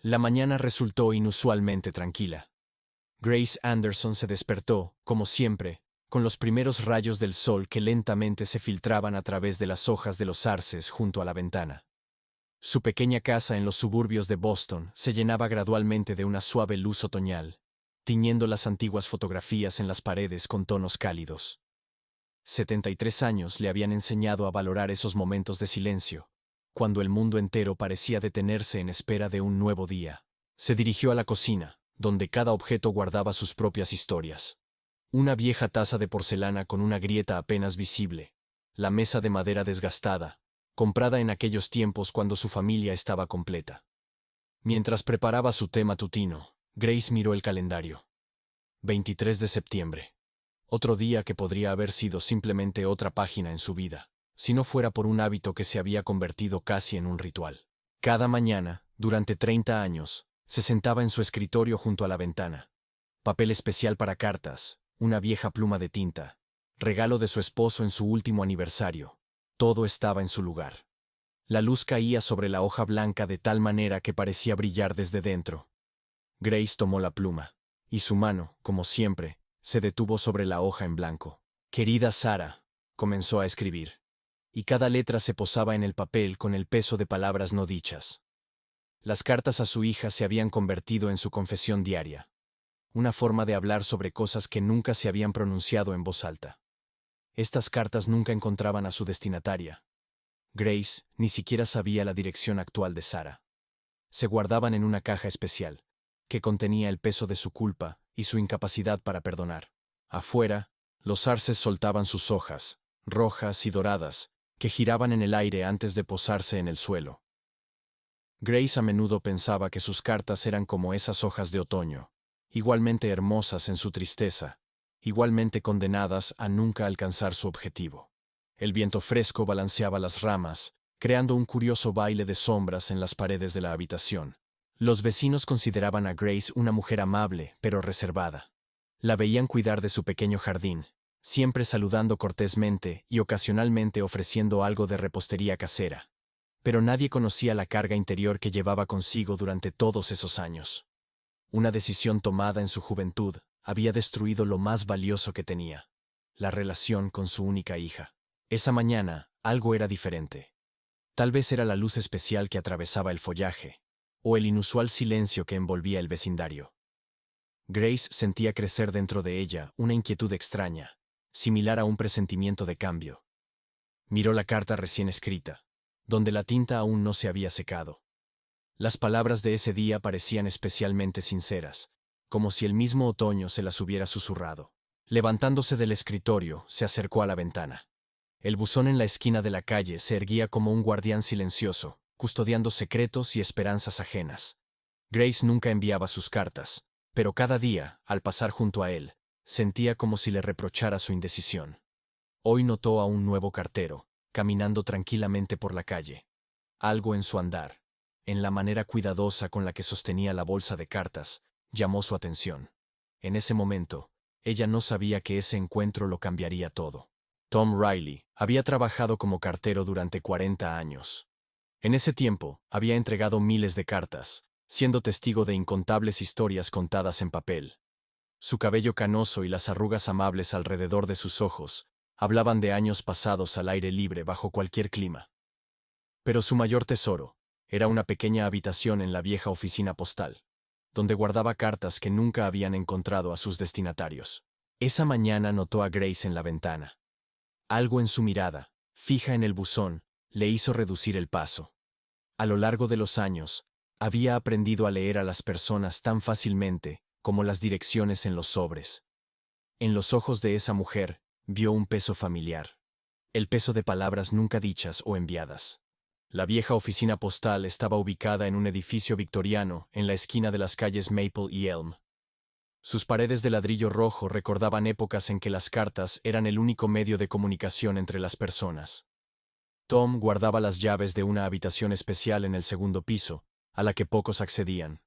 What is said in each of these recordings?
La mañana resultó inusualmente tranquila. Grace Anderson se despertó, como siempre, con los primeros rayos del sol que lentamente se filtraban a través de las hojas de los arces junto a la ventana. Su pequeña casa en los suburbios de Boston se llenaba gradualmente de una suave luz otoñal, tiñendo las antiguas fotografías en las paredes con tonos cálidos. 73 años le habían enseñado a valorar esos momentos de silencio, cuando el mundo entero parecía detenerse en espera de un nuevo día. Se dirigió a la cocina, donde cada objeto guardaba sus propias historias. Una vieja taza de porcelana con una grieta apenas visible, la mesa de madera desgastada, comprada en aquellos tiempos cuando su familia estaba completa. Mientras preparaba su té matutino, Grace miró el calendario. 23 de septiembre. Otro día que podría haber sido simplemente otra página en su vida, si no fuera por un hábito que se había convertido casi en un ritual. Cada mañana, durante 30 años, se sentaba en su escritorio junto a la ventana. Papel especial para cartas, una vieja pluma de tinta, regalo de su esposo en su último aniversario. Todo estaba en su lugar. La luz caía sobre la hoja blanca de tal manera que parecía brillar desde dentro. Grace tomó la pluma, y su mano, como siempre, se detuvo sobre la hoja en blanco. «Querida Sara», comenzó a escribir, y cada letra se posaba en el papel con el peso de palabras no dichas. Las cartas a su hija se habían convertido en su confesión diaria, una forma de hablar sobre cosas que nunca se habían pronunciado en voz alta. Estas cartas nunca encontraban a su destinataria. Grace ni siquiera sabía la dirección actual de Sara. Se guardaban en una caja especial, que contenía el peso de su culpa y su incapacidad para perdonar. Afuera, los arces soltaban sus hojas, rojas y doradas, que giraban en el aire antes de posarse en el suelo. Grace a menudo pensaba que sus cartas eran como esas hojas de otoño, igualmente hermosas en su tristeza, igualmente condenadas a nunca alcanzar su objetivo. El viento fresco balanceaba las ramas, creando un curioso baile de sombras en las paredes de la habitación. Los vecinos consideraban a Grace una mujer amable, pero reservada. La veían cuidar de su pequeño jardín, siempre saludando cortésmente y ocasionalmente ofreciendo algo de repostería casera. Pero nadie conocía la carga interior que llevaba consigo durante todos esos años. Una decisión tomada en su juventud había destruido lo más valioso que tenía, la relación con su única hija. Esa mañana, algo era diferente. Tal vez era la luz especial que atravesaba el follaje, o el inusual silencio que envolvía el vecindario. Grace sentía crecer dentro de ella una inquietud extraña, similar a un presentimiento de cambio. Miró la carta recién escrita, donde la tinta aún no se había secado. Las palabras de ese día parecían especialmente sinceras, como si el mismo otoño se las hubiera susurrado. Levantándose del escritorio, se acercó a la ventana. El buzón en la esquina de la calle se erguía como un guardián silencioso, custodiando secretos y esperanzas ajenas. Grace nunca enviaba sus cartas, pero cada día, al pasar junto a él, sentía como si le reprochara su indecisión. Hoy notó a un nuevo cartero, caminando tranquilamente por la calle. Algo en su andar, en la manera cuidadosa con la que sostenía la bolsa de cartas, llamó su atención. En ese momento, ella no sabía que ese encuentro lo cambiaría todo. Tom Riley había trabajado como cartero durante 40 años. En ese tiempo, había entregado miles de cartas, siendo testigo de incontables historias contadas en papel. Su cabello canoso y las arrugas amables alrededor de sus ojos hablaban de años pasados al aire libre bajo cualquier clima. Pero su mayor tesoro era una pequeña habitación en la vieja oficina postal, donde guardaba cartas que nunca habían encontrado a sus destinatarios. Esa mañana notó a Grace en la ventana. Algo en su mirada, fija en el buzón, le hizo reducir el paso. A lo largo de los años, había aprendido a leer a las personas tan fácilmente como las direcciones en los sobres. En los ojos de esa mujer, vio un peso familiar. El peso de palabras nunca dichas o enviadas. La vieja oficina postal estaba ubicada en un edificio victoriano en la esquina de las calles Maple y Elm. Sus paredes de ladrillo rojo recordaban épocas en que las cartas eran el único medio de comunicación entre las personas. Tom guardaba las llaves de una habitación especial en el segundo piso, a la que pocos accedían.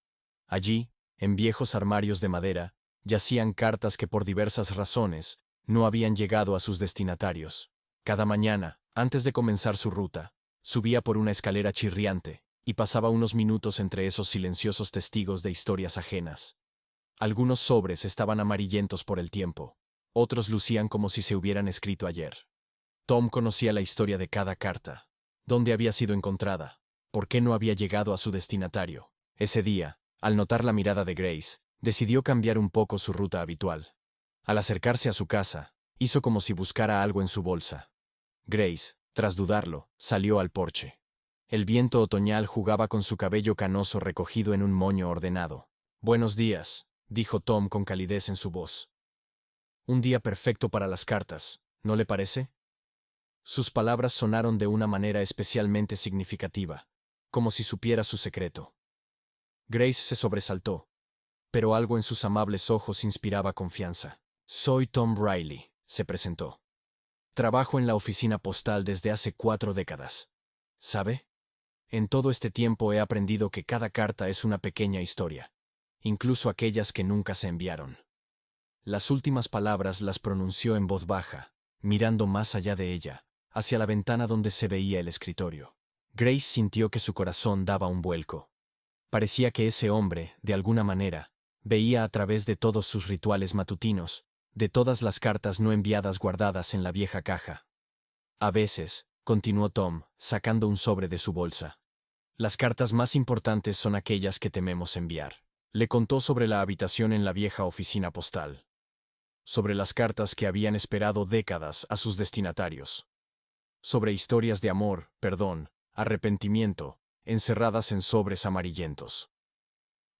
Allí, en viejos armarios de madera, yacían cartas que por diversas razones no habían llegado a sus destinatarios. Cada mañana, antes de comenzar su ruta, subía por una escalera chirriante, y pasaba unos minutos entre esos silenciosos testigos de historias ajenas. Algunos sobres estaban amarillentos por el tiempo, otros lucían como si se hubieran escrito ayer. Tom conocía la historia de cada carta, dónde había sido encontrada, por qué no había llegado a su destinatario. Ese día, al notar la mirada de Grace, decidió cambiar un poco su ruta habitual. Al acercarse a su casa, hizo como si buscara algo en su bolsa. Grace, tras dudarlo, salió al porche. El viento otoñal jugaba con su cabello canoso recogido en un moño ordenado. «Buenos días», dijo Tom con calidez en su voz. «Un día perfecto para las cartas, ¿no le parece?» Sus palabras sonaron de una manera especialmente significativa, como si supiera su secreto. Grace se sobresaltó, pero algo en sus amables ojos inspiraba confianza. «Soy Tom Riley», se presentó. «Trabajo en la oficina postal desde hace 4 décadas. ¿Sabe? En todo este tiempo he aprendido que cada carta es una pequeña historia, incluso aquellas que nunca se enviaron». Las últimas palabras las pronunció en voz baja, mirando más allá de ella, hacia la ventana donde se veía el escritorio. Grace sintió que su corazón daba un vuelco. Parecía que ese hombre, de alguna manera, veía a través de todos sus rituales matutinos, de todas las cartas no enviadas guardadas en la vieja caja. «A veces», continuó Tom, sacando un sobre de su bolsa, «las cartas más importantes son aquellas que tememos enviar». Le contó sobre la habitación en la vieja oficina postal, sobre las cartas que habían esperado décadas a sus destinatarios, sobre historias de amor, perdón, arrepentimiento, encerradas en sobres amarillentos.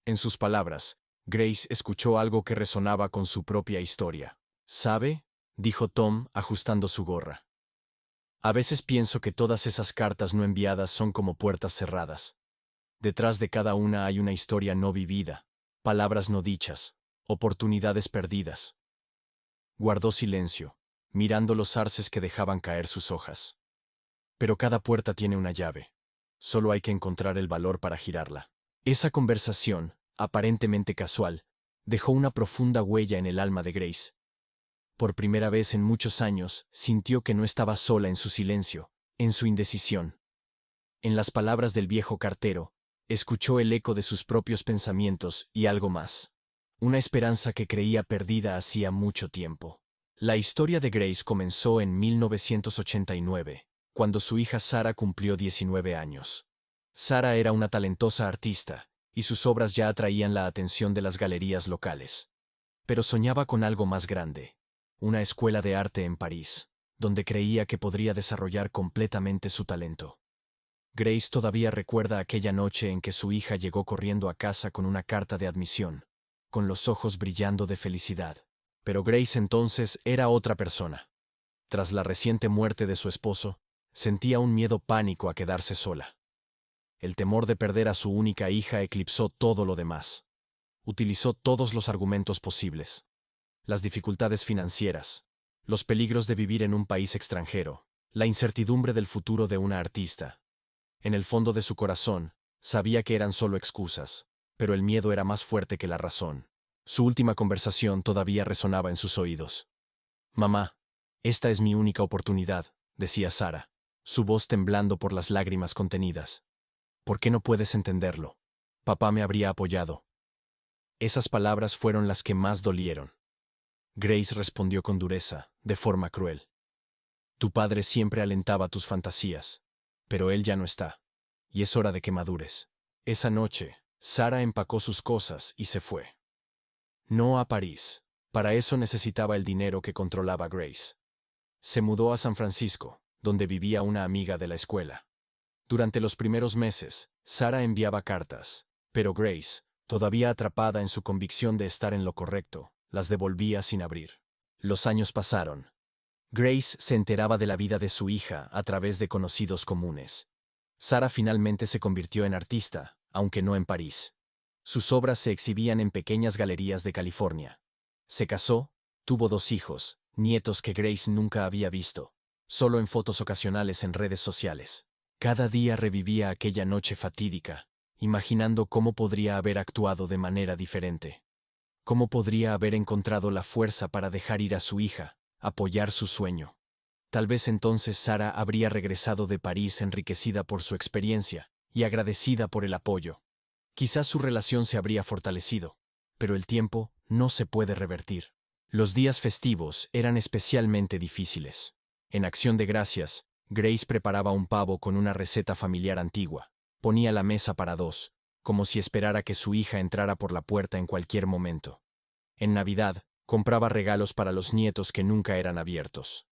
En sus palabras, Grace escuchó algo que resonaba con su propia historia. «¿Sabe?», dijo Tom, ajustando su gorra. «A veces pienso que todas esas cartas no enviadas son como puertas cerradas. Detrás de cada una hay una historia no vivida, palabras no dichas, oportunidades perdidas». Guardó silencio, mirando los arces que dejaban caer sus hojas. «Pero cada puerta tiene una llave. Solo hay que encontrar el valor para girarla». Esa conversación, aparentemente casual, dejó una profunda huella en el alma de Grace. Por primera vez en muchos años, sintió que no estaba sola en su silencio, en su indecisión. En las palabras del viejo cartero, escuchó el eco de sus propios pensamientos y algo más. Una esperanza que creía perdida hacía mucho tiempo. La historia de Grace comenzó en 1989, cuando su hija Sarah cumplió 19 años. Sarah era una talentosa artista, y sus obras ya atraían la atención de las galerías locales. Pero soñaba con algo más grande, una escuela de arte en París, donde creía que podría desarrollar completamente su talento. Grace todavía recuerda aquella noche en que su hija llegó corriendo a casa con una carta de admisión, con los ojos brillando de felicidad. Pero Grace entonces era otra persona. Tras la reciente muerte de su esposo, sentía un miedo pánico a quedarse sola. El temor de perder a su única hija eclipsó todo lo demás. Utilizó todos los argumentos posibles. Las dificultades financieras, los peligros de vivir en un país extranjero, la incertidumbre del futuro de una artista. En el fondo de su corazón, sabía que eran solo excusas, pero el miedo era más fuerte que la razón. Su última conversación todavía resonaba en sus oídos. «Mamá, esta es mi única oportunidad», decía Sarah, su voz temblando por las lágrimas contenidas. «¿Por qué no puedes entenderlo? Papá me habría apoyado». Esas palabras fueron las que más dolieron. Grace respondió con dureza, de forma cruel. «Tu padre siempre alentaba tus fantasías, pero él ya no está, y es hora de que madures». Esa noche, Sarah empacó sus cosas y se fue. No a París. Para eso necesitaba el dinero que controlaba Grace. Se mudó a San Francisco, donde vivía una amiga de la escuela. Durante los primeros meses, Sarah enviaba cartas, pero Grace, todavía atrapada en su convicción de estar en lo correcto, las devolvía sin abrir. Los años pasaron. Grace se enteraba de la vida de su hija a través de conocidos comunes. Sarah finalmente se convirtió en artista, aunque no en París. Sus obras se exhibían en pequeñas galerías de California. Se casó, tuvo 2 hijos, nietos que Grace nunca había visto, solo en fotos ocasionales en redes sociales. Cada día revivía aquella noche fatídica, imaginando cómo podría haber actuado de manera diferente. Cómo podría haber encontrado la fuerza para dejar ir a su hija, apoyar su sueño. Tal vez entonces Sarah habría regresado de París enriquecida por su experiencia, y agradecida por el apoyo. Quizás su relación se habría fortalecido, pero el tiempo no se puede revertir. Los días festivos eran especialmente difíciles. En acción de gracias, Grace preparaba un pavo con una receta familiar antigua. Ponía la mesa para dos, como si esperara que su hija entrara por la puerta en cualquier momento. En Navidad, compraba regalos para los nietos que nunca eran abiertos.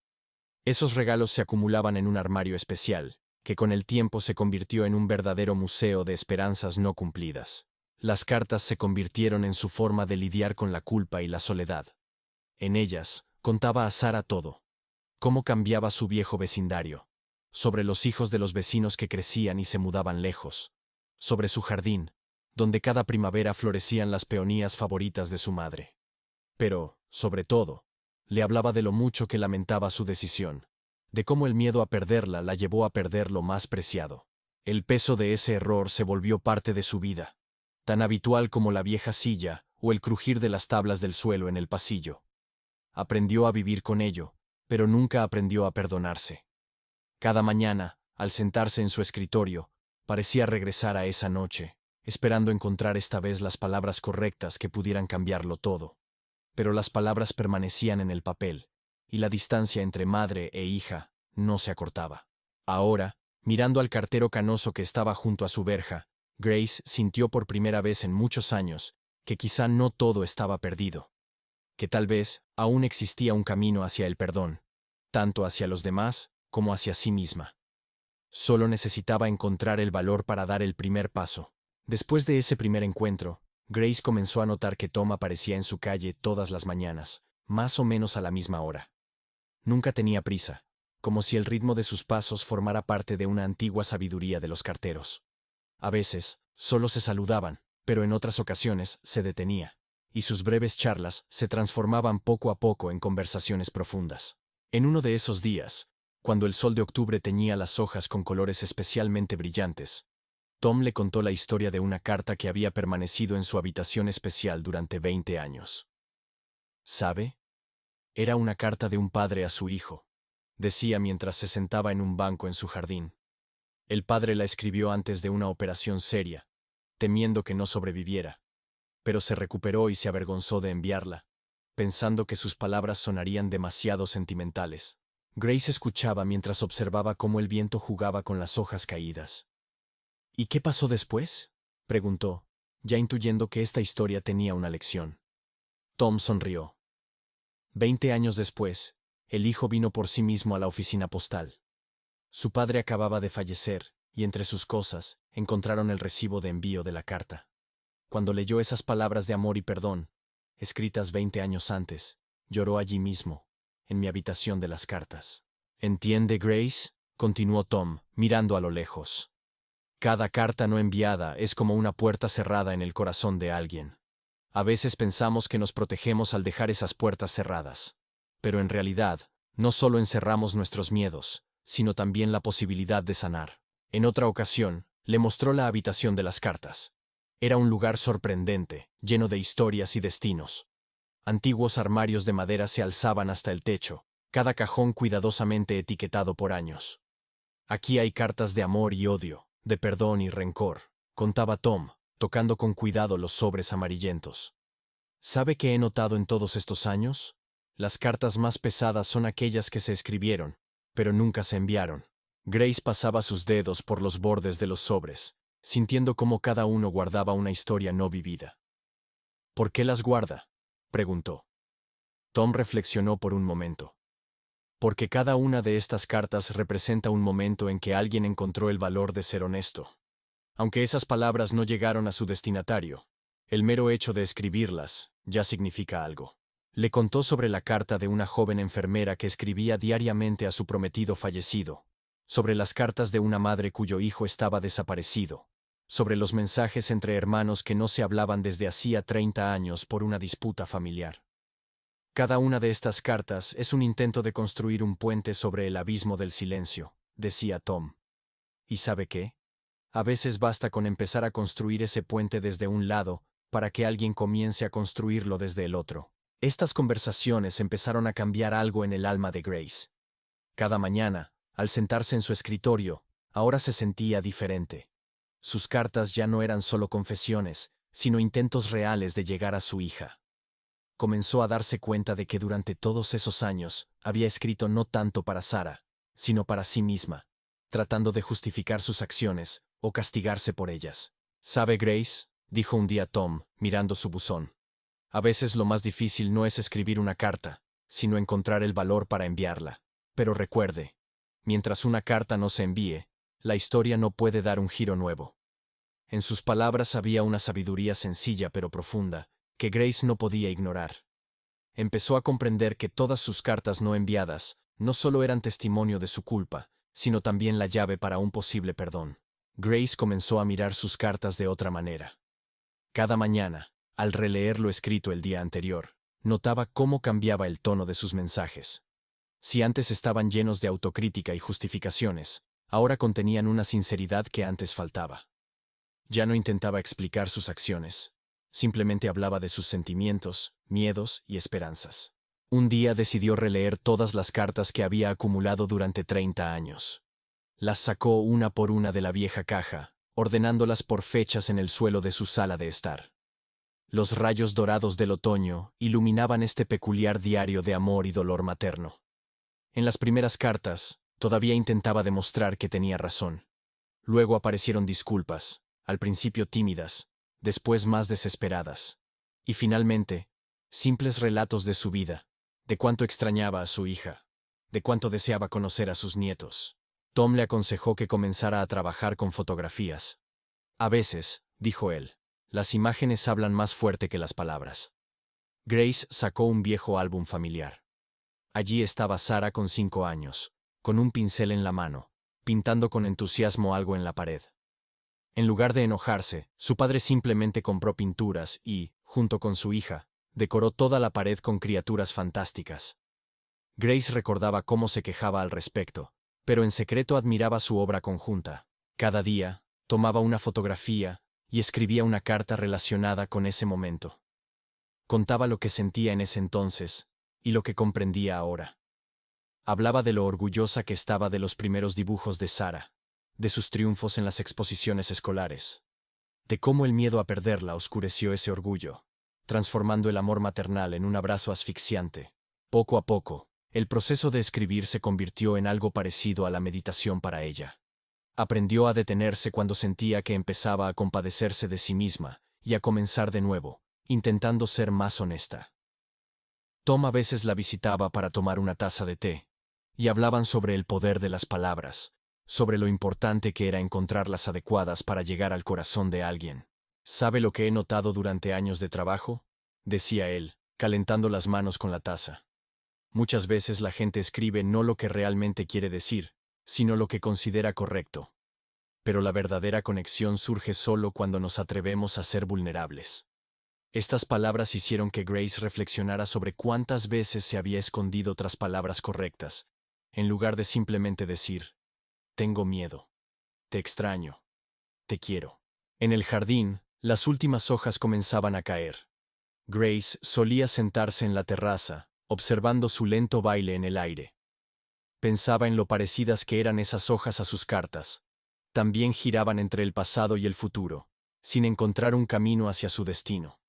Esos regalos se acumulaban en un armario especial, que con el tiempo se convirtió en un verdadero museo de esperanzas no cumplidas. Las cartas se convirtieron en su forma de lidiar con la culpa y la soledad. En ellas, contaba a Sara todo. Cómo cambiaba su viejo vecindario. Sobre los hijos de los vecinos que crecían y se mudaban lejos. Sobre su jardín, donde cada primavera florecían las peonías favoritas de su madre. Pero, sobre todo, le hablaba de lo mucho que lamentaba su decisión, de cómo el miedo a perderla la llevó a perder lo más preciado. El peso de ese error se volvió parte de su vida, tan habitual como la vieja silla o el crujir de las tablas del suelo en el pasillo. Aprendió a vivir con ello, pero nunca aprendió a perdonarse. Cada mañana, al sentarse en su escritorio, parecía regresar a esa noche, esperando encontrar esta vez las palabras correctas que pudieran cambiarlo todo. Pero las palabras permanecían en el papel, y la distancia entre madre e hija no se acortaba. Ahora, mirando al cartero canoso que estaba junto a su verja, Grace sintió por primera vez en muchos años que quizá no todo estaba perdido, que tal vez aún existía un camino hacia el perdón, tanto hacia los demás como hacia sí misma. Solo necesitaba encontrar el valor para dar el primer paso. Después de ese primer encuentro, Grace comenzó a notar que Tom aparecía en su calle todas las mañanas, más o menos a la misma hora. Nunca tenía prisa, como si el ritmo de sus pasos formara parte de una antigua sabiduría de los carteros. A veces, solo se saludaban, pero en otras ocasiones se detenía, y sus breves charlas se transformaban poco a poco en conversaciones profundas. En uno de esos días, cuando el sol de octubre teñía las hojas con colores especialmente brillantes, Tom le contó la historia de una carta que había permanecido en su habitación especial durante 20 años. ¿Sabe? Era una carta de un padre a su hijo, decía mientras se sentaba en un banco en su jardín. El padre la escribió antes de una operación seria, temiendo que no sobreviviera, pero se recuperó y se avergonzó de enviarla, pensando que sus palabras sonarían demasiado sentimentales. Grace escuchaba mientras observaba cómo el viento jugaba con las hojas caídas. ¿Y qué pasó después?, preguntó, ya intuyendo que esta historia tenía una lección. Tom sonrió. 20 años después, el hijo vino por sí mismo a la oficina postal. Su padre acababa de fallecer, y entre sus cosas, encontraron el recibo de envío de la carta. Cuando leyó esas palabras de amor y perdón, escritas 20 años antes, lloró allí mismo, en mi habitación de las cartas. ¿Entiende, Grace?, continuó Tom, mirando a lo lejos. Cada carta no enviada es como una puerta cerrada en el corazón de alguien. A veces pensamos que nos protegemos al dejar esas puertas cerradas. Pero en realidad, no solo encerramos nuestros miedos, sino también la posibilidad de sanar. En otra ocasión, le mostró la habitación de las cartas. Era un lugar sorprendente, lleno de historias y destinos. Antiguos armarios de madera se alzaban hasta el techo, cada cajón cuidadosamente etiquetado por años. Aquí hay cartas de amor y odio, de perdón y rencor, contaba Tom, tocando con cuidado los sobres amarillentos. ¿Sabe qué he notado en todos estos años? Las cartas más pesadas son aquellas que se escribieron, pero nunca se enviaron. Grace pasaba sus dedos por los bordes de los sobres, sintiendo cómo cada uno guardaba una historia no vivida. ¿Por qué las guarda?, preguntó. Tom reflexionó por un momento. Porque cada una de estas cartas representa un momento en que alguien encontró el valor de ser honesto. Aunque esas palabras no llegaron a su destinatario, el mero hecho de escribirlas ya significa algo. Le contó sobre la carta de una joven enfermera que escribía diariamente a su prometido fallecido, sobre las cartas de una madre cuyo hijo estaba desaparecido, sobre los mensajes entre hermanos que no se hablaban desde hacía 30 años por una disputa familiar. Cada una de estas cartas es un intento de construir un puente sobre el abismo del silencio, decía Tom. ¿Y sabe qué? A veces basta con empezar a construir ese puente desde un lado para que alguien comience a construirlo desde el otro. Estas conversaciones empezaron a cambiar algo en el alma de Grace. Cada mañana, al sentarse en su escritorio, ahora se sentía diferente. Sus cartas ya no eran solo confesiones, sino intentos reales de llegar a su hija. Comenzó a darse cuenta de que durante todos esos años había escrito no tanto para Sara, sino para sí misma, tratando de justificar sus acciones o castigarse por ellas. «¿Sabe, Grace?», dijo un día Tom, mirando su buzón. «A veces lo más difícil no es escribir una carta, sino encontrar el valor para enviarla. Pero recuerde, mientras una carta no se envíe, la historia no puede dar un giro nuevo». En sus palabras había una sabiduría sencilla pero profunda, que Grace no podía ignorar. Empezó a comprender que todas sus cartas no enviadas no solo eran testimonio de su culpa, sino también la llave para un posible perdón. Grace comenzó a mirar sus cartas de otra manera. Cada mañana, al releer lo escrito el día anterior, notaba cómo cambiaba el tono de sus mensajes. Si antes estaban llenos de autocrítica y justificaciones, ahora contenían una sinceridad que antes faltaba. Ya no intentaba explicar sus acciones. Simplemente hablaba de sus sentimientos, miedos y esperanzas. Un día decidió releer todas las cartas que había acumulado durante 30 años. Las sacó una por una de la vieja caja, ordenándolas por fechas en el suelo de su sala de estar. Los rayos dorados del otoño iluminaban este peculiar diario de amor y dolor materno. En las primeras cartas, todavía intentaba demostrar que tenía razón. Luego aparecieron disculpas, al principio tímidas, después más desesperadas. Y finalmente, simples relatos de su vida, de cuánto extrañaba a su hija, de cuánto deseaba conocer a sus nietos. Tom le aconsejó que comenzara a trabajar con fotografías. «A veces», dijo él, «las imágenes hablan más fuerte que las palabras». Grace sacó un viejo álbum familiar. Allí estaba Sara con 5 años, con un pincel en la mano, pintando con entusiasmo algo en la pared. En lugar de enojarse, su padre simplemente compró pinturas y, junto con su hija, decoró toda la pared con criaturas fantásticas. Grace recordaba cómo se quejaba al respecto, pero en secreto admiraba su obra conjunta. Cada día, tomaba una fotografía y escribía una carta relacionada con ese momento. Contaba lo que sentía en ese entonces y lo que comprendía ahora. Hablaba de lo orgullosa que estaba de los primeros dibujos de Sara, de sus triunfos en las exposiciones escolares, de cómo el miedo a perderla oscureció ese orgullo, transformando el amor maternal en un abrazo asfixiante. Poco a poco, el proceso de escribir se convirtió en algo parecido a la meditación para ella. Aprendió a detenerse cuando sentía que empezaba a compadecerse de sí misma y a comenzar de nuevo, intentando ser más honesta. Tom a veces la visitaba para tomar una taza de té, y hablaban sobre el poder de las palabras, sobre lo importante que era encontrar las adecuadas para llegar al corazón de alguien. «¿Sabe lo que he notado durante años de trabajo?», decía él, calentando las manos con la taza. «Muchas veces la gente escribe no lo que realmente quiere decir, sino lo que considera correcto. Pero la verdadera conexión surge solo cuando nos atrevemos a ser vulnerables». Estas palabras hicieron que Grace reflexionara sobre cuántas veces se había escondido tras palabras correctas, en lugar de simplemente decir: «Tengo miedo. Te extraño. Te quiero». En el jardín, las últimas hojas comenzaban a caer. Grace solía sentarse en la terraza, observando su lento baile en el aire. Pensaba en lo parecidas que eran esas hojas a sus cartas. También giraban entre el pasado y el futuro, sin encontrar un camino hacia su destino.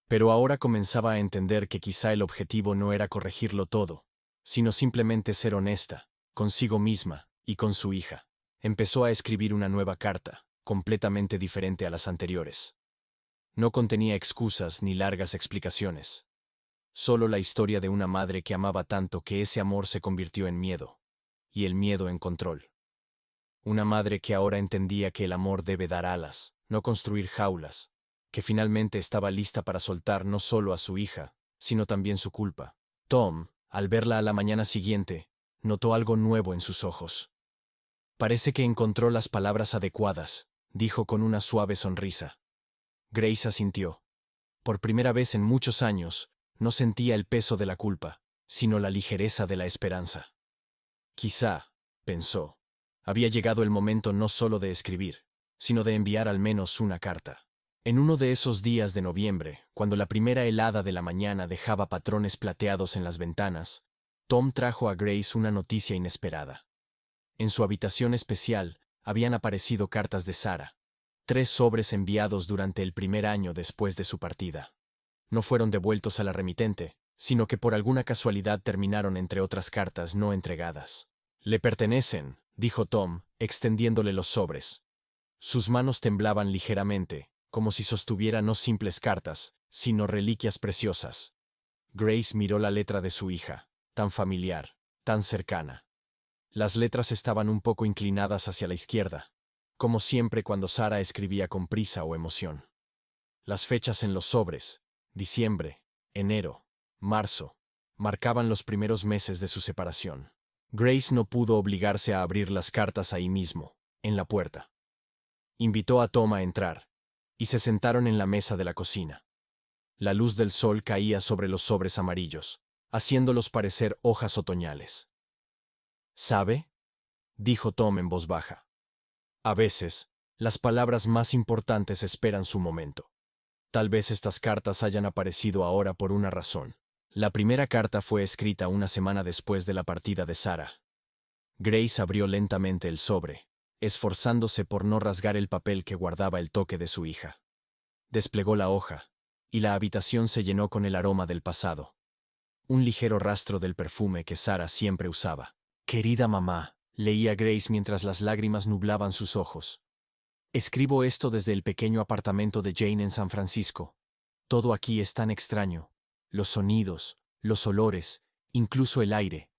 Pero ahora comenzaba a entender que quizá el objetivo no era corregirlo todo, sino simplemente ser honesta, consigo misma y con su hija. Empezó a escribir una nueva carta, completamente diferente a las anteriores. No contenía excusas ni largas explicaciones. Solo la historia de una madre que amaba tanto que ese amor se convirtió en miedo, y el miedo en control. Una madre que ahora entendía que el amor debe dar alas, no construir jaulas, que finalmente estaba lista para soltar no solo a su hija, sino también su culpa. Tom, al verla a la mañana siguiente, notó algo nuevo en sus ojos. «Parece que encontró las palabras adecuadas», dijo con una suave sonrisa. Grace asintió. Por primera vez en muchos años, no sentía el peso de la culpa, sino la ligereza de la esperanza. Quizá, pensó, había llegado el momento no solo de escribir, sino de enviar al menos una carta. En uno de esos días de noviembre, cuando la primera helada de la mañana dejaba patrones plateados en las ventanas, Tom trajo a Grace una noticia inesperada. En su habitación especial habían aparecido cartas de Sara. 3 sobres enviados durante el primer año después de su partida. No fueron devueltos a la remitente, sino que por alguna casualidad terminaron entre otras cartas no entregadas. «Le pertenecen», dijo Tom, extendiéndole los sobres. Sus manos temblaban ligeramente, como si sostuviera no simples cartas, sino reliquias preciosas. Grace miró la letra de su hija, tan familiar, tan cercana. Las letras estaban un poco inclinadas hacia la izquierda, como siempre cuando Sarah escribía con prisa o emoción. Las fechas en los sobres, diciembre, enero, marzo, marcaban los primeros meses de su separación. Grace no pudo obligarse a abrir las cartas ahí mismo, en la puerta. Invitó a Tom a entrar, y se sentaron en la mesa de la cocina. La luz del sol caía sobre los sobres amarillos, haciéndolos parecer hojas otoñales. «¿Sabe?», dijo Tom en voz baja. «A veces, las palabras más importantes esperan su momento. Tal vez estas cartas hayan aparecido ahora por una razón». La primera carta fue escrita una semana después de la partida de Sarah. Grace abrió lentamente el sobre, esforzándose por no rasgar el papel que guardaba el toque de su hija. Desplegó la hoja, y la habitación se llenó con el aroma del pasado. Un ligero rastro del perfume que Sarah siempre usaba. «Querida mamá», leía Grace mientras las lágrimas nublaban sus ojos. «Escribo esto desde el pequeño apartamento de Jane en San Francisco. Todo aquí es tan extraño. Los sonidos, los olores, incluso el aire.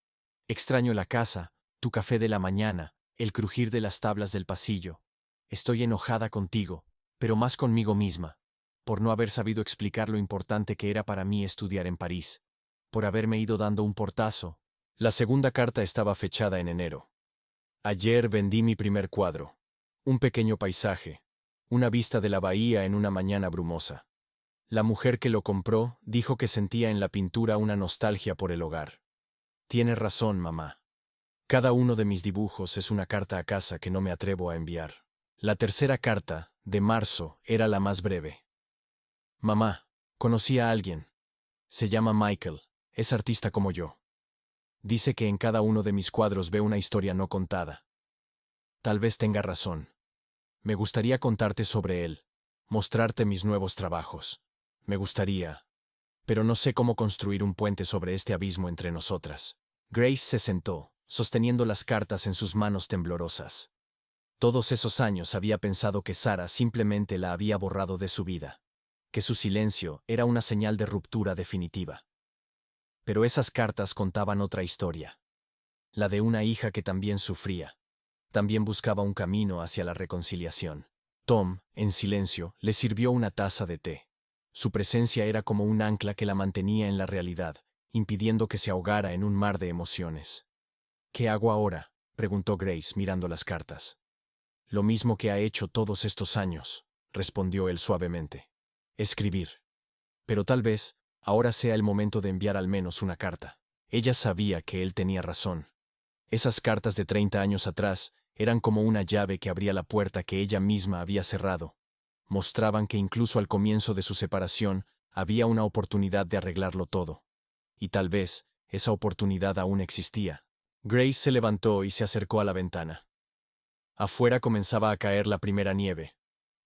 Extraño la casa, tu café de la mañana, el crujir de las tablas del pasillo. Estoy enojada contigo, pero más conmigo misma, por no haber sabido explicar lo importante que era para mí estudiar en París, por haberme ido dando un portazo». La segunda carta estaba fechada en enero. «Ayer vendí mi primer cuadro. Un pequeño paisaje, una vista de la bahía en una mañana brumosa. La mujer que lo compró dijo que sentía en la pintura una nostalgia por el hogar. Tiene razón, mamá. Cada uno de mis dibujos es una carta a casa que no me atrevo a enviar». La tercera carta, de marzo, era la más breve. «Mamá, conocí a alguien. Se llama Michael, es artista como yo. Dice que en cada uno de mis cuadros ve una historia no contada. Tal vez tenga razón. Me gustaría contarte sobre él, mostrarte mis nuevos trabajos. Me gustaría, pero no sé cómo construir un puente sobre este abismo entre nosotras». Grace se sentó, sosteniendo las cartas en sus manos temblorosas. Todos esos años había pensado que Sarah simplemente la había borrado de su vida, que su silencio era una señal de ruptura definitiva. Pero esas cartas contaban otra historia, la de una hija que también sufría, también buscaba un camino hacia la reconciliación. Tom, en silencio, le sirvió una taza de té. Su presencia era como un ancla que la mantenía en la realidad, impidiendo que se ahogara en un mar de emociones. «¿Qué hago ahora?», preguntó Grace mirando las cartas. «Lo mismo que ha hecho todos estos años», respondió él suavemente. «Escribir. Pero tal vez ahora sea el momento de enviar al menos una carta». Ella sabía que él tenía razón. Esas cartas de 30 años atrás eran como una llave que abría la puerta que ella misma había cerrado. Mostraban que incluso al comienzo de su separación había una oportunidad de arreglarlo todo. Y tal vez esa oportunidad aún existía. Grace se levantó y se acercó a la ventana. Afuera comenzaba a caer la primera nieve,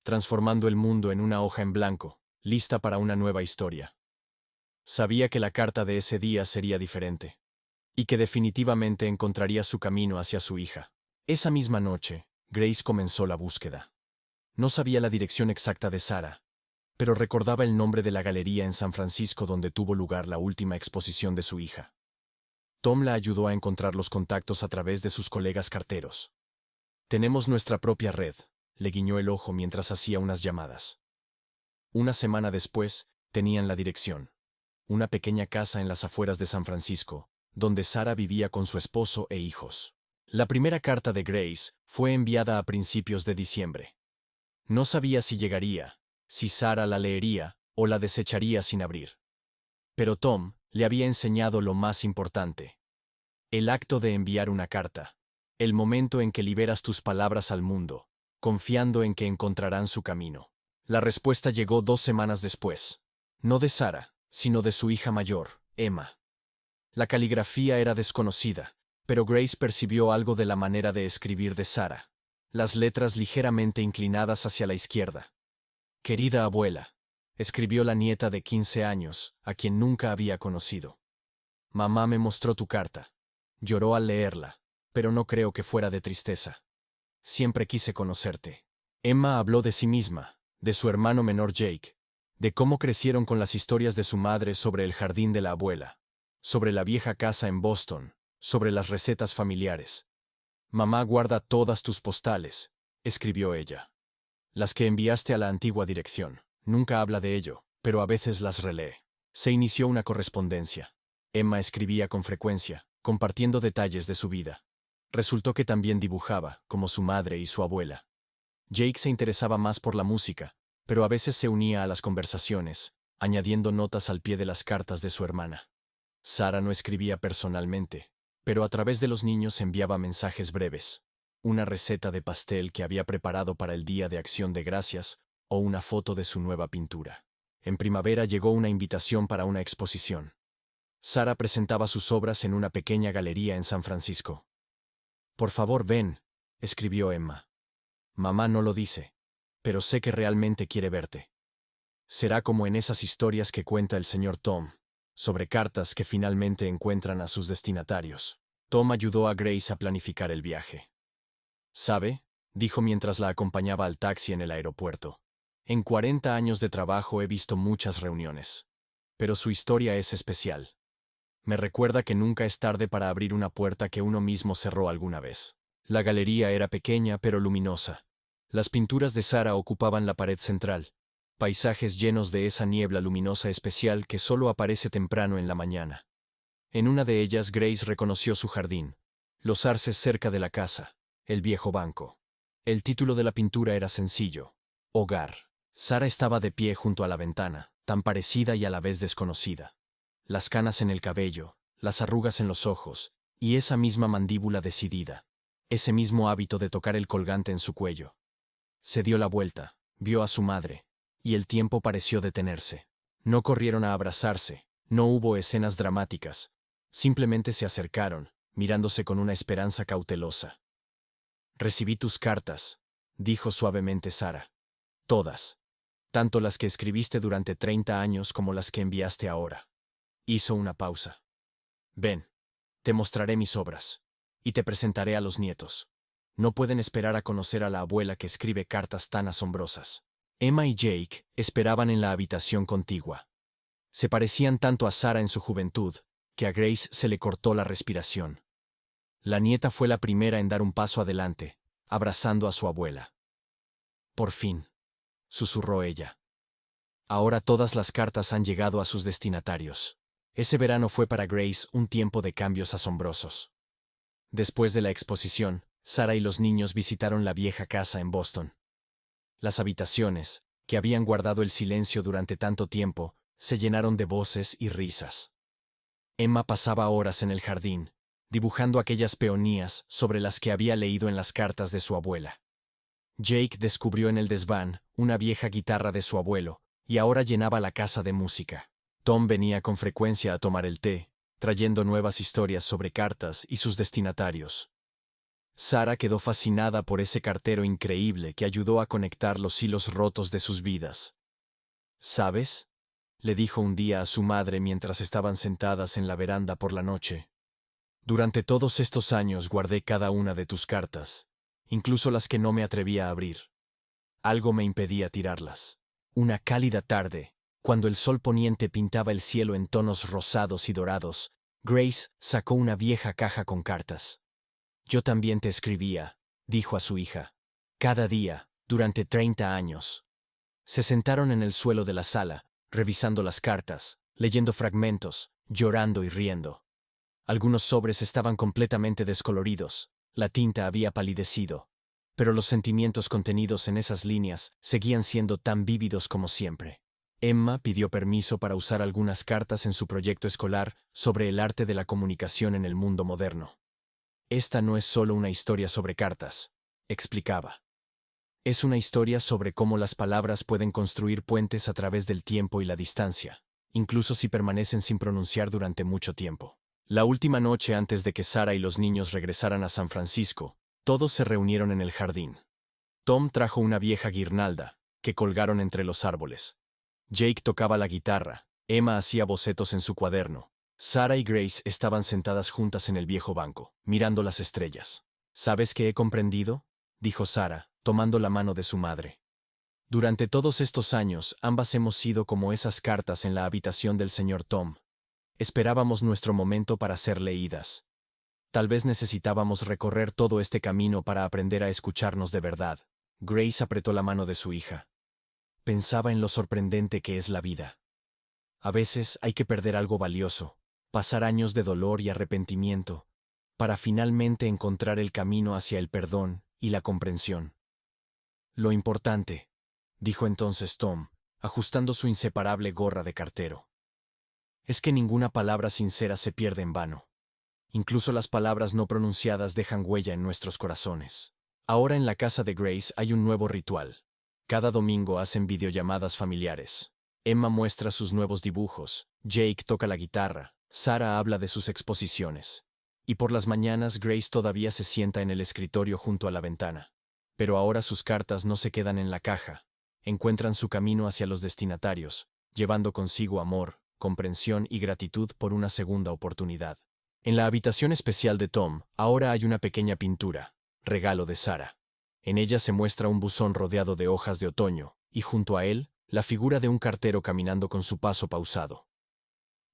transformando el mundo en una hoja en blanco, lista para una nueva historia. Sabía que la carta de ese día sería diferente, y que definitivamente encontraría su camino hacia su hija. Esa misma noche, Grace comenzó la búsqueda. No sabía la dirección exacta de Sarah, pero recordaba el nombre de la galería en San Francisco donde tuvo lugar la última exposición de su hija. Tom la ayudó a encontrar los contactos a través de sus colegas carteros. «Tenemos nuestra propia red», le guiñó el ojo mientras hacía unas llamadas. Una semana después, tenían la dirección. Una pequeña casa en las afueras de San Francisco, donde Sarah vivía con su esposo e hijos. La primera carta de Grace fue enviada a principios de diciembre. No sabía si llegaría, si Sarah la leería o la desecharía sin abrir. Pero Tom le había enseñado lo más importante. El acto de enviar una carta. El momento en que liberas tus palabras al mundo, confiando en que encontrarán su camino. La respuesta llegó 2 semanas después. No de Sarah, sino de su hija mayor, Emma. La caligrafía era desconocida, pero Grace percibió algo de la manera de escribir de Sarah. las letras ligeramente inclinadas hacia la izquierda. Querida abuela, escribió la nieta de 15 años, a quien nunca había conocido. Mamá me mostró tu carta. Lloró al leerla, pero no creo que fuera de tristeza. Siempre quise conocerte. Emma habló de sí misma, de su hermano menor Jake, de cómo crecieron con las historias de su madre sobre el jardín de la abuela, sobre la vieja casa en Boston, sobre las recetas familiares. Mamá guarda todas tus postales, escribió ella. Las que enviaste a la antigua dirección. Nunca habla de ello, pero a veces las relee. Se inició una correspondencia. Emma escribía con frecuencia, compartiendo detalles de su vida. Resultó que también dibujaba, como su madre y su abuela. Jake se interesaba más por la música, pero a veces se unía a las conversaciones, añadiendo notas al pie de las cartas de su hermana. Sarah no escribía personalmente, pero a través de los niños enviaba mensajes breves, una receta de pastel que había preparado para el Día de Acción de Gracias o una foto de su nueva pintura. En primavera llegó una invitación para una exposición. Sarah presentaba sus obras en una pequeña galería en San Francisco. Por favor, ven, escribió Emma. Mamá no lo dice, pero sé que realmente quiere verte. Será como en esas historias que cuenta el señor Tom, sobre cartas que finalmente encuentran a sus destinatarios. Tom ayudó a Grace a planificar el viaje. ¿Sabe?, dijo mientras la acompañaba al taxi en el aeropuerto. En 40 años de trabajo he visto muchas reuniones. Pero su historia es especial. Me recuerda que nunca es tarde para abrir una puerta que uno mismo cerró alguna vez. La galería era pequeña pero luminosa. Las pinturas de Sarah ocupaban la pared central, paisajes llenos de esa niebla luminosa especial que solo aparece temprano en la mañana. En una de ellas Grace reconoció su jardín, los arces cerca de la casa, el viejo banco. El título de la pintura era sencillo: Hogar. Sarah estaba de pie junto a la ventana, tan parecida y a la vez desconocida. Las canas en el cabello, las arrugas en los ojos, y esa misma mandíbula decidida, ese mismo hábito de tocar el colgante en su cuello. Se dio la vuelta, vio a su madre, y el tiempo pareció detenerse. No corrieron a abrazarse, no hubo escenas dramáticas, simplemente se acercaron, mirándose con una esperanza cautelosa. Recibí tus cartas, dijo suavemente Sarah. Todas. Tanto las que escribiste durante 30 años como las que enviaste ahora. Hizo una pausa. Ven, te mostraré mis obras, y te presentaré a los nietos. No pueden esperar a conocer a la abuela que escribe cartas tan asombrosas. Emma y Jake esperaban en la habitación contigua. Se parecían tanto a Sarah en su juventud, que a Grace se le cortó la respiración. La nieta fue la primera en dar un paso adelante, abrazando a su abuela. Por fin, susurró ella. Ahora todas las cartas han llegado a sus destinatarios. Ese verano fue para Grace un tiempo de cambios asombrosos. Después de la exposición, Sarah y los niños visitaron la vieja casa en Boston. Las habitaciones, que habían guardado el silencio durante tanto tiempo, se llenaron de voces y risas. Emma pasaba horas en el jardín, dibujando aquellas peonías sobre las que había leído en las cartas de su abuela. Jake descubrió en el desván una vieja guitarra de su abuelo, y ahora llenaba la casa de música. Tom venía con frecuencia a tomar el té, trayendo nuevas historias sobre cartas y sus destinatarios. Sarah quedó fascinada por ese cartero increíble que ayudó a conectar los hilos rotos de sus vidas. ¿Sabes?, le dijo un día a su madre mientras estaban sentadas en la veranda por la noche. Durante todos estos años guardé cada una de tus cartas, incluso las que no me atrevía a abrir. Algo me impedía tirarlas. Una cálida tarde, cuando el sol poniente pintaba el cielo en tonos rosados y dorados, Grace sacó una vieja caja con cartas. Yo también te escribía, dijo a su hija. Cada día, durante 30 años. Se sentaron en el suelo de la sala, revisando las cartas, leyendo fragmentos, llorando y riendo. Algunos sobres estaban completamente descoloridos, la tinta había palidecido, pero los sentimientos contenidos en esas líneas seguían siendo tan vívidos como siempre. Emma pidió permiso para usar algunas cartas en su proyecto escolar sobre el arte de la comunicación en el mundo moderno. Esta no es solo una historia sobre cartas, explicaba. Es una historia sobre cómo las palabras pueden construir puentes a través del tiempo y la distancia, incluso si permanecen sin pronunciar durante mucho tiempo. La última noche antes de que Sarah y los niños regresaran a San Francisco, Todos se reunieron en el jardín. Tom trajo una vieja guirnalda, que colgaron entre los árboles. Jake tocaba la guitarra, Emma hacía bocetos en su cuaderno. Sarah y Grace estaban sentadas juntas en el viejo banco, mirando las estrellas. ¿Sabes qué he comprendido?, dijo Sarah, tomando la mano de su madre. Durante todos estos años, ambas hemos sido como esas cartas en la habitación del señor Tom. Esperábamos nuestro momento para ser leídas. Tal vez necesitábamos recorrer todo este camino para aprender a escucharnos de verdad. Grace apretó la mano de su hija. Pensaba en lo sorprendente que es la vida. A veces hay que perder algo valioso, pasar años de dolor y arrepentimiento, para finalmente encontrar el camino hacia el perdón y la comprensión. Lo importante, dijo entonces Tom, ajustando su inseparable gorra de cartero, es que ninguna palabra sincera se pierde en vano. Incluso las palabras no pronunciadas dejan huella en nuestros corazones. Ahora en la casa de Grace hay un nuevo ritual. Cada domingo hacen videollamadas familiares. Emma muestra sus nuevos dibujos, Jake toca la guitarra, Sarah habla de sus exposiciones. Y por las mañanas Grace todavía se sienta en el escritorio junto a la ventana. Pero ahora sus cartas no se quedan en la caja. Encuentran su camino hacia los destinatarios, llevando consigo amor, comprensión y gratitud por una segunda oportunidad. En la habitación especial de Tom, ahora hay una pequeña pintura, regalo de Sarah. En ella se muestra un buzón rodeado de hojas de otoño, y junto a él, la figura de un cartero caminando con su paso pausado.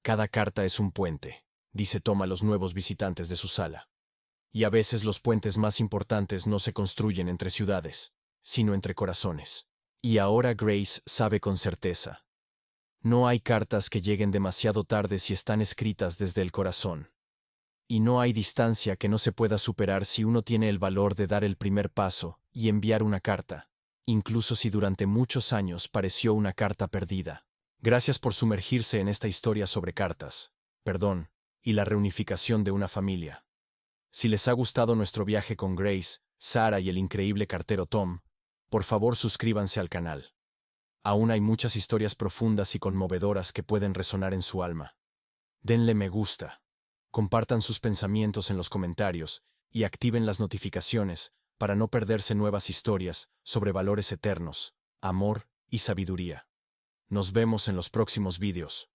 Cada carta es un puente, dice Tom a los nuevos visitantes de su sala. Y a veces los puentes más importantes no se construyen entre ciudades, sino entre corazones. Y ahora Grace sabe con certeza. No hay cartas que lleguen demasiado tarde si están escritas desde el corazón. Y no hay distancia que no se pueda superar si uno tiene el valor de dar el primer paso y enviar una carta, incluso si durante muchos años pareció una carta perdida. Gracias por sumergirse en esta historia sobre cartas, perdón, y la reunificación de una familia. Si les ha gustado nuestro viaje con Grace, Sarah y el increíble cartero Tom, por favor suscríbanse al canal. Aún hay muchas historias profundas y conmovedoras que pueden resonar en su alma. Denle me gusta. Compartan sus pensamientos en los comentarios y activen las notificaciones para no perderse nuevas historias sobre valores eternos, amor y sabiduría. Nos vemos en los próximos vídeos.